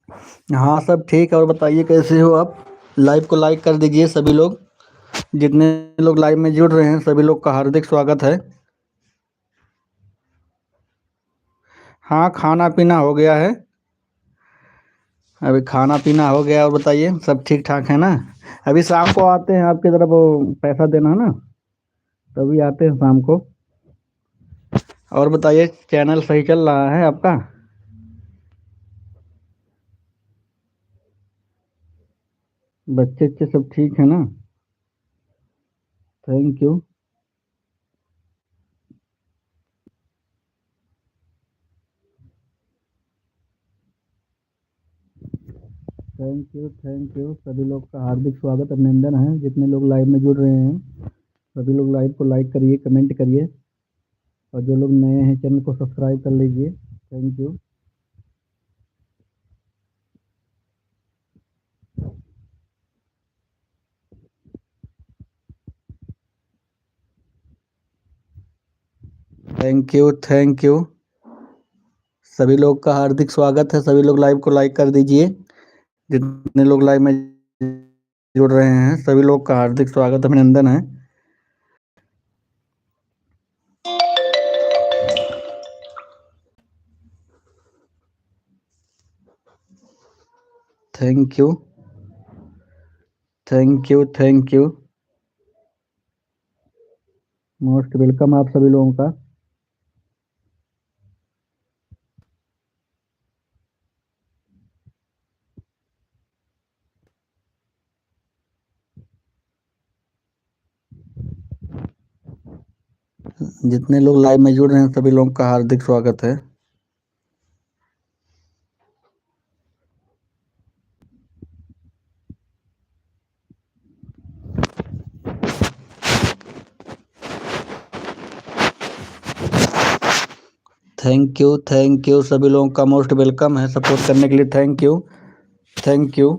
हाँ, सब ठीक है। और बताइए कैसे हो आप? लाइव को लाइक कर दीजिए सभी लोग। जितने लोग लाइव में जुड़ रहे हैं सभी लोग का हार्दिक स्वागत है। हाँ, खाना पीना हो गया है। अभी खाना पीना हो गया। और बताइए सब ठीक ठाक है ना? अभी शाम को आते हैं आपकी तरफ, वो पैसा देना है ना, तभी आते हैं शाम को। और बताइए चैनल सही चल रहा है आपका? बच्चे अच्छे सब ठीक है ना? Thank you. थैंक यू सभी लोग का हार्दिक स्वागत अभिनंदन है। जितने लोग लाइव में जुड़ रहे हैं सभी लोग लाइव को लाइक करिए, कमेंट करिए। और जो लोग नए हैं चैनल को सब्सक्राइब कर लीजिए। Thank you. Thank you. सभी लोग का हार्दिक स्वागत है। सभी लोग लाइव को लाइक कर दीजिए। जितने लोग लाइव में जुड़ रहे हैं सभी लोग का हार्दिक स्वागत अभिनंदन है। Thank you. Thank you. Most welcome आप सभी लोगों का। जितने लोग लाइव में जुड़ रहे हैं सभी लोगों का हार्दिक स्वागत है। थैंक यू सभी लोगों का मोस्ट वेलकम है। सपोर्ट करने के लिए thank you. Thank you.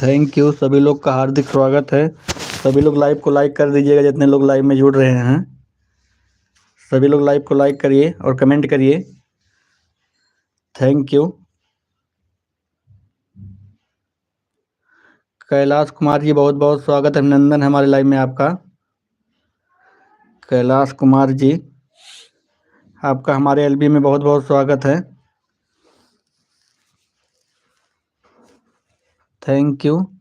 Thank you सभी लोग का हार्दिक स्वागत है। सभी लोग लाइव को लाइक कर दीजिएगा। जितने लोग लाइव में जुड़ रहे हैं सभी लोग लाइव को लाइक करिए और कमेंट करिए। Thank you. कैलाश कुमार जी बहुत बहुत स्वागत अभिनंदन है हमारे लाइव में आपका। कैलाश कुमार जी आपका हमारे एलबी में बहुत बहुत स्वागत है। Thank you.